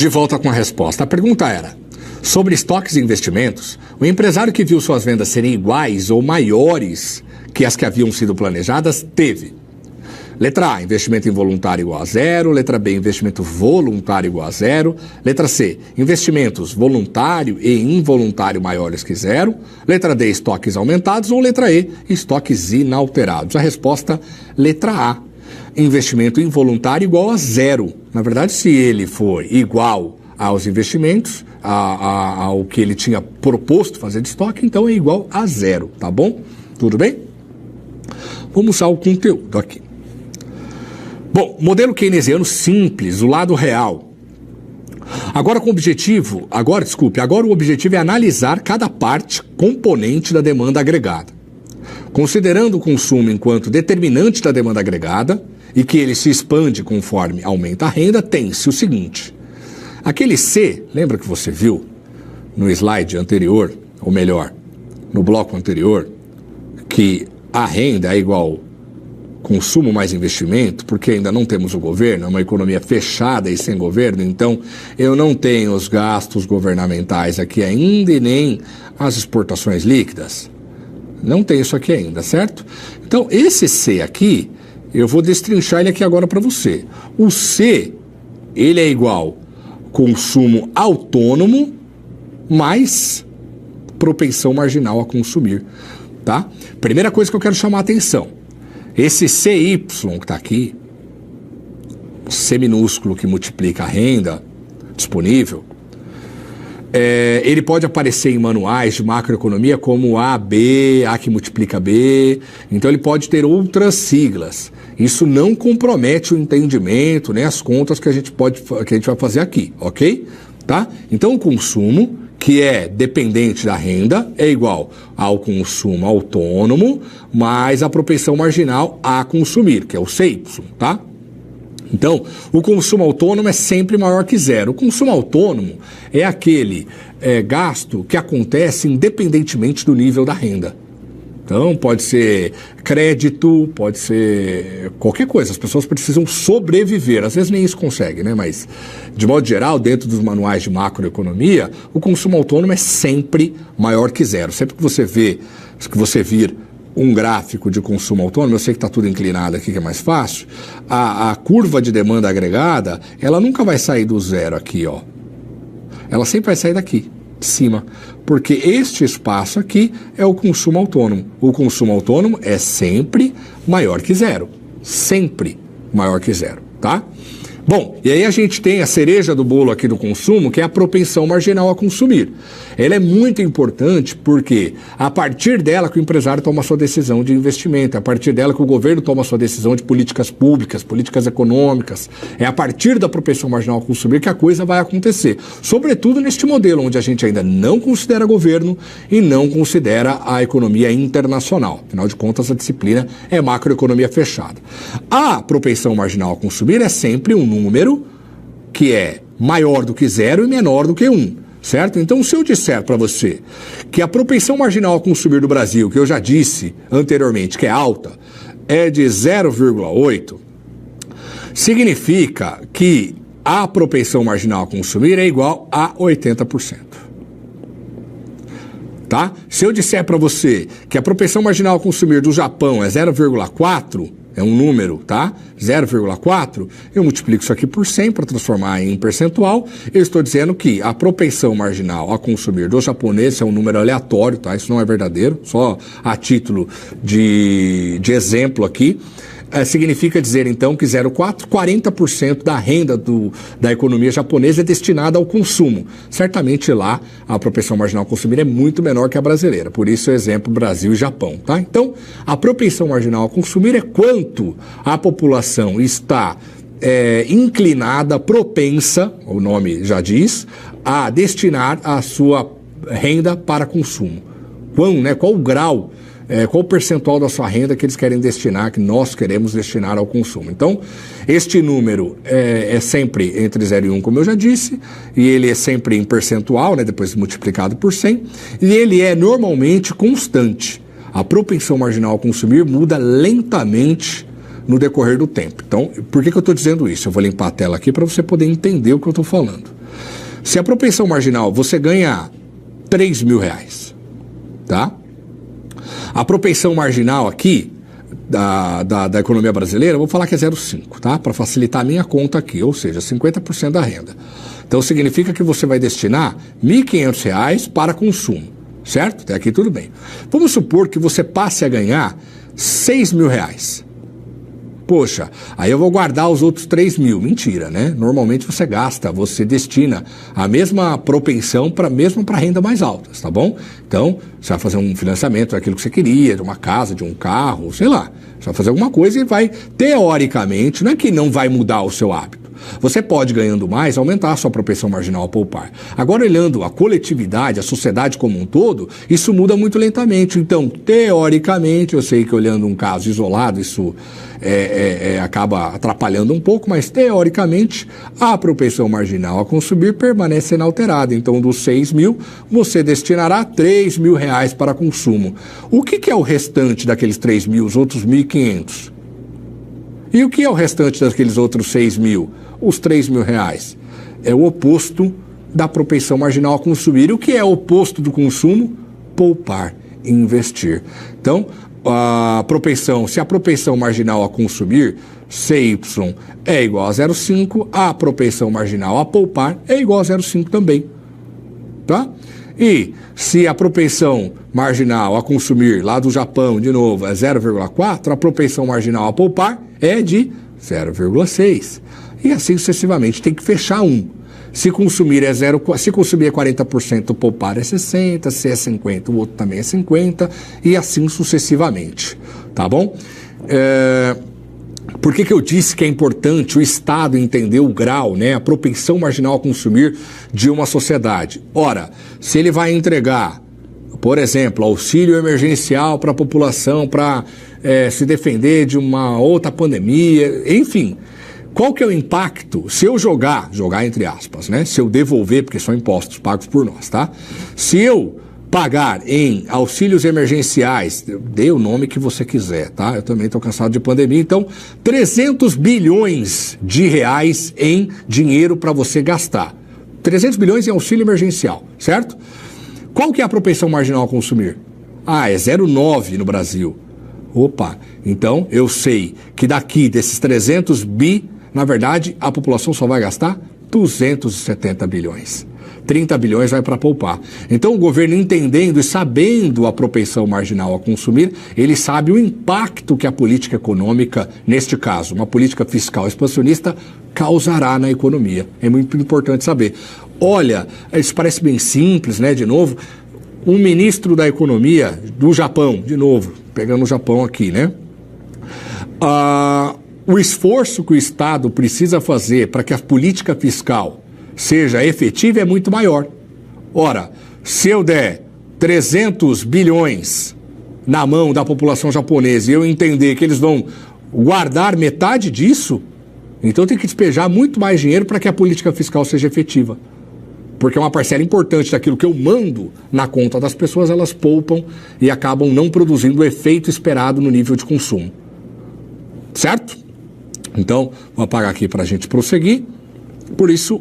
De volta com a resposta. A pergunta era: sobre estoques e investimentos, o empresário que viu suas vendas serem iguais ou maiores que as que haviam sido planejadas teve: letra A, investimento involuntário igual a zero. Letra B, investimento voluntário igual a zero. Letra C, investimentos voluntário e involuntário maiores que zero. Letra D, estoques aumentados. Ou letra E, estoques inalterados. A resposta, letra A, investimento involuntário igual a zero. Na verdade, se ele for igual aos investimentos, ao que ele tinha proposto fazer de estoque, então é igual a zero, tá bom? Tudo bem? Vamos ao conteúdo aqui. Bom, modelo keynesiano simples, o lado real. Agora o objetivo é analisar cada parte componente da demanda agregada. Considerando o consumo enquanto determinante da demanda agregada e que ele se expande conforme aumenta a renda, tem-se o seguinte: aquele C, lembra que você viu no slide anterior, ou melhor, no bloco anterior, que a renda é igual consumo mais investimento, porque ainda não temos o governo, é uma economia fechada e sem governo, então eu não tenho os gastos governamentais aqui ainda e nem as exportações líquidas. Não tem isso aqui ainda, certo? Então, esse C aqui, eu vou destrinchar ele aqui agora para você. O C, ele é igual consumo autônomo mais propensão marginal a consumir, tá? Primeira coisa que eu quero chamar a atenção: esse CY que está aqui, C minúsculo que multiplica a renda disponível, ele pode aparecer em manuais de macroeconomia como A, B, A que multiplica B, então ele pode ter outras siglas. Isso não compromete o entendimento, nem as contas que a gente vai fazer aqui, ok? Tá? Então o consumo, que é dependente da renda, é igual ao consumo autônomo mais a propensão marginal a consumir, que é o CY, tá? Então, o consumo autônomo é sempre maior que zero. O consumo autônomo é aquele gasto que acontece independentemente do nível da renda. Então, pode ser crédito, pode ser qualquer coisa. As pessoas precisam sobreviver. Às vezes nem isso conseguem, né? Mas, de modo geral, dentro dos manuais de macroeconomia, o consumo autônomo é sempre maior que zero. Sempre que você vir um gráfico de consumo autônomo, eu sei que está tudo inclinado aqui, que é mais fácil, a curva de demanda agregada, ela nunca vai sair do zero aqui, ó. Ela sempre vai sair daqui, de cima, porque este espaço aqui é o consumo autônomo. O consumo autônomo é sempre maior que zero. Sempre maior que zero, tá? Bom, e aí a gente tem a cereja do bolo aqui do consumo, que é a propensão marginal a consumir. Ela é muito importante porque a partir dela que o empresário toma a sua decisão de investimento, é a partir dela que o governo toma a sua decisão de políticas públicas, políticas econômicas. É a partir da propensão marginal a consumir que a coisa vai acontecer. Sobretudo neste modelo, onde a gente ainda não considera governo e não considera a economia internacional. Afinal de contas, a disciplina é macroeconomia fechada. A propensão marginal a consumir é sempre um número que é maior do que zero e menor do que 1, certo? Então, se eu disser para você que a propensão marginal a consumir do Brasil, que eu já disse anteriormente que é alta, é de 0,8, significa que a propensão marginal a consumir é igual a 80%. Tá? Se eu disser para você que a propensão marginal a consumir do Japão é 0,4, é um número, tá? 0,4, eu multiplico isso aqui por 100 para transformar em percentual. Eu estou dizendo que a propensão marginal a consumir dos japoneses é um número aleatório, tá? Isso não é verdadeiro, só a título de exemplo aqui. Significa dizer, então, que 0,4, 40% da renda da economia japonesa é destinada ao consumo. Certamente lá a propensão marginal a consumir é muito menor que a brasileira. Por isso, o exemplo Brasil e Japão, tá? Então, a propensão marginal a consumir é quanto a população está inclinada, propensa, o nome já diz, a destinar a sua renda para consumo. Qual o grau, qual o percentual da sua renda que eles querem destinar, que nós queremos destinar ao consumo. Então, este número é sempre entre 0 e 1, como eu já disse, e ele é sempre em percentual, né, depois multiplicado por 100, e ele é normalmente constante. A propensão marginal a consumir muda lentamente no decorrer do tempo. Então, por que eu estou dizendo isso? Eu vou limpar a tela aqui para você poder entender o que eu estou falando. Se a propensão marginal, você ganha R$3.000, tá? A propensão marginal aqui, da economia brasileira, eu vou falar que é 0,5, tá? Para facilitar a minha conta aqui, ou seja, 50% da renda. Então significa que você vai destinar R$1.500 para consumo, certo? Até aqui tudo bem. Vamos supor que você passe a ganhar R$6.000. Poxa, aí eu vou guardar os outros 3.000. Mentira, né? Normalmente você gasta, você destina a mesma propensão mesmo para renda mais altas, tá bom? Então, você vai fazer um financiamento daquilo que você queria, de uma casa, de um carro, sei lá. Você vai fazer alguma coisa e vai, teoricamente, não é que não vai mudar o seu hábito. Você pode, ganhando mais, aumentar a sua propensão marginal a poupar. Agora, olhando a coletividade, a sociedade como um todo, isso muda muito lentamente. Então, teoricamente, eu sei que olhando um caso isolado, isso acaba atrapalhando um pouco, mas teoricamente, a propensão marginal a consumir permanece inalterada. Então, dos 6.000, você destinará R$3.000 para consumo. O que é o restante daqueles 3.000, os outros 1.500? E o que é o restante daqueles outros 6.000? Os R$3.000. É o oposto da propensão marginal a consumir. E o que é o oposto do consumo? Poupar, investir. Então, se a propensão marginal a consumir, CY, é igual a 0,5, a propensão marginal a poupar é igual a 0,5 também. Tá? E se a propensão marginal a consumir lá do Japão, de novo, é 0,4, a propensão marginal a poupar é de 0,6. E assim sucessivamente, tem que fechar um. Se consumir é 40%, poupar é 60%, se é 50%, o outro também é 50%, e assim sucessivamente. Tá bom? Por que eu disse que é importante o Estado entender o grau, né, a propensão marginal a consumir de uma sociedade? Ora, se ele vai entregar, por exemplo, auxílio emergencial para a população para se defender de uma outra pandemia, enfim, qual que é o impacto se eu jogar entre aspas, né, se eu devolver, porque são impostos pagos por nós, tá? Se eu pagar em auxílios emergenciais, dê o nome que você quiser, tá? Eu também estou cansado de pandemia, então 300 bilhões de reais em dinheiro para você gastar. 300 bilhões em auxílio emergencial, certo? Qual que é a propensão marginal a consumir? É 0,9 no Brasil. Opa, então eu sei que daqui desses 300 bi, na verdade, a população só vai gastar 270 bilhões. 30 bilhões vai para poupar. Então o governo, entendendo e sabendo a propensão marginal a consumir, ele sabe o impacto que a política econômica, neste caso, uma política fiscal expansionista, causará na economia. É muito importante saber. Olha, isso parece bem simples, né? De novo, um ministro da economia do Japão, de novo, pegando o Japão aqui, né? O esforço que o Estado precisa fazer para que a política fiscal seja efetiva é muito maior. Ora, se eu der 300 bilhões na mão da população japonesa e eu entender que eles vão guardar metade disso, então tem que despejar muito mais dinheiro para que a política fiscal seja efetiva. Porque é uma parcela importante daquilo que eu mando na conta das pessoas, elas poupam e acabam não produzindo o efeito esperado no nível de consumo. Certo? Então, vou apagar aqui para a gente prosseguir. Por isso,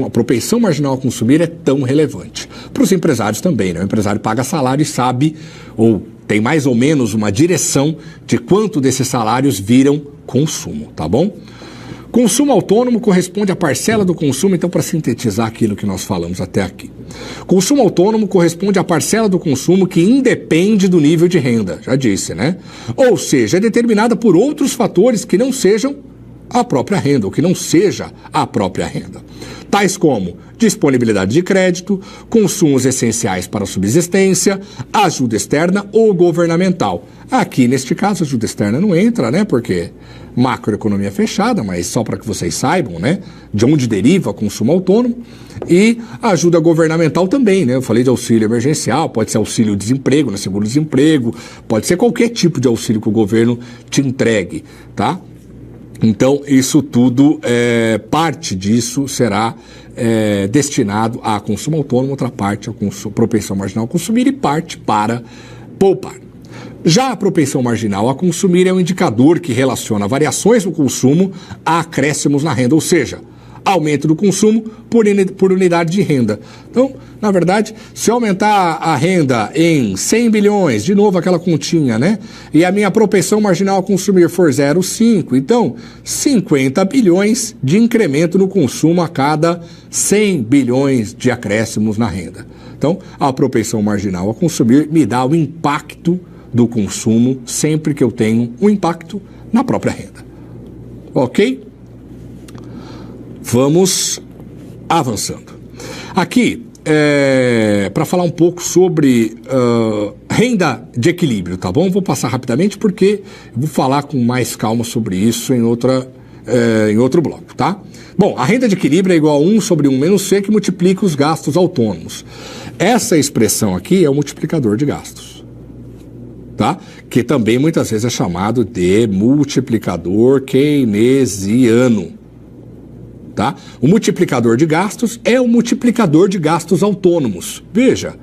a propensão marginal a consumir é tão relevante. Para os empresários também, né? O empresário paga salário e sabe, ou tem mais ou menos uma direção de quanto desses salários viram consumo, tá bom? Consumo autônomo corresponde à parcela do consumo, então, para sintetizar aquilo que nós falamos até aqui. Consumo autônomo corresponde à parcela do consumo que independe do nível de renda, já disse, né? Ou seja, é determinada por outros fatores que não sejam a própria renda, ou que não seja a própria renda. Tais como disponibilidade de crédito, consumos essenciais para a subsistência, ajuda externa ou governamental. Aqui, neste caso, a ajuda externa não entra, né? Porque macroeconomia fechada, mas só para que vocês saibam, né? De onde deriva consumo autônomo. E ajuda governamental também, né? Eu falei de auxílio emergencial, pode ser auxílio-desemprego, né? Seguro-desemprego, pode ser qualquer tipo de auxílio que o governo te entregue, tá? Então, isso tudo, parte disso será destinado a consumo autônomo, outra parte a propensão marginal a consumir e parte para poupar. Já a propensão marginal a consumir é um indicador que relaciona variações no consumo a acréscimos na renda, ou seja, aumento do consumo por unidade de renda. Então, na verdade, se eu aumentar a renda em 100 bilhões, de novo aquela continha, né? E a minha propensão marginal a consumir for 0,5, então 50 bilhões de incremento no consumo a cada 100 bilhões de acréscimos na renda. Então, a propensão marginal a consumir me dá o impacto do consumo sempre que eu tenho um impacto na própria renda. Ok? Vamos avançando. Aqui, para falar um pouco sobre renda de equilíbrio, tá bom? Vou passar rapidamente porque eu vou falar com mais calma sobre isso em outro bloco, tá? Bom, a renda de equilíbrio é igual a 1 sobre 1 menos C que multiplica os gastos autônomos. Essa expressão aqui é o multiplicador de gastos, tá? Que também muitas vezes é chamado de multiplicador keynesiano. Tá? O multiplicador de gastos é o multiplicador de gastos autônomos. Veja,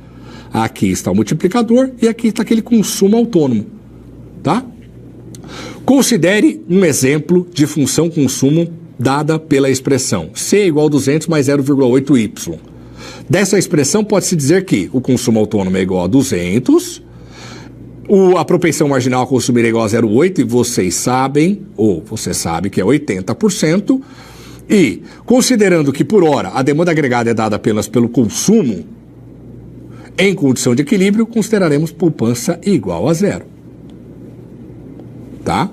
aqui está o multiplicador e aqui está aquele consumo autônomo. Tá? Considere um exemplo de função consumo dada pela expressão C é igual a 200 mais 0,8y. Dessa expressão pode-se dizer que o consumo autônomo é igual a 200, a propensão marginal a consumir é igual a 0,8 e vocês sabem, ou você sabe que é 80%, e, considerando que, por hora, a demanda agregada é dada apenas pelo consumo, em condição de equilíbrio, consideraremos poupança igual a 0. Tá?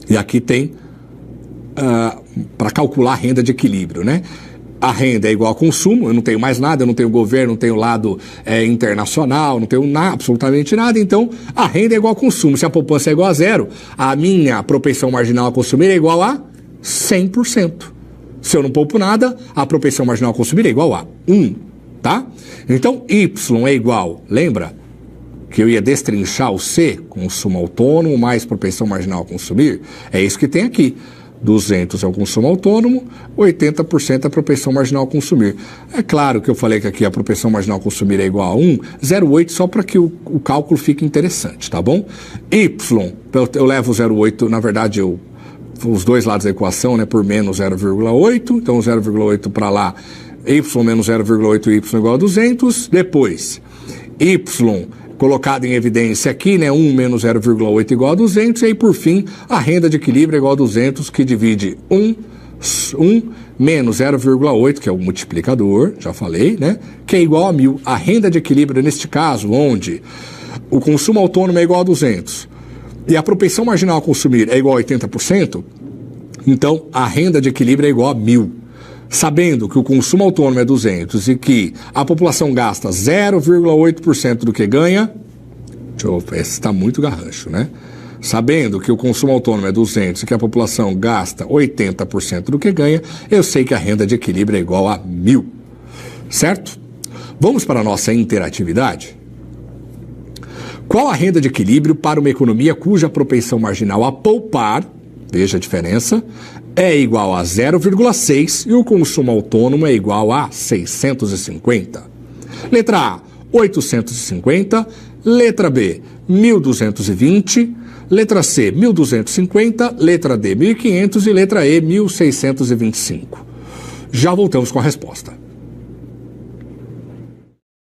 E aqui tem, para calcular a renda de equilíbrio, né? A renda é igual a consumo, eu não tenho mais nada, eu não tenho governo, não tenho lado internacional, não tenho absolutamente nada, então a renda é igual a consumo. Se a poupança é igual a 0, a minha propensão marginal a consumir é igual a 100%. Se eu não poupo nada, a propensão marginal a consumir é igual a 1, tá? Então, Y é igual, lembra que eu ia destrinchar o C, consumo autônomo mais propensão marginal a consumir? É isso que tem aqui. 200 é o consumo autônomo, 80% é a propensão marginal a consumir. É claro que eu falei que aqui a propensão marginal a consumir é igual a 1, 0,8 só para que o cálculo fique interessante, tá bom? Y, eu levo 0,8, na verdade os dois lados da equação, né, por menos 0,8, então 0,8 para lá, y menos 0,8, y igual a 200, depois, y colocado em evidência aqui, né, 1 menos 0,8 igual a 200, e aí por fim, a renda de equilíbrio é igual a 200, que divide 1 menos 0,8, que é o multiplicador, já falei, né, que é igual a 1.000. A renda de equilíbrio, neste caso, onde o consumo autônomo é igual a 200, e a propensão marginal a consumir é igual a 80%, então a renda de equilíbrio é igual a 1.000. Sabendo que o consumo autônomo é 200 e que a população gasta 0,8% do que ganha, esse está muito garrancho, né? Sabendo que o consumo autônomo é 200 e que a população gasta 80% do que ganha, eu sei que a renda de equilíbrio é igual a 1.000. Certo? Vamos para a nossa interatividade? Qual a renda de equilíbrio para uma economia cuja propensão marginal a poupar, veja a diferença, é igual a 0,6 e o consumo autônomo é igual a 650? Letra A, 850. Letra B, 1.220. Letra C, 1.250. Letra D, 1.500. E letra E, 1.625. Já voltamos com a resposta.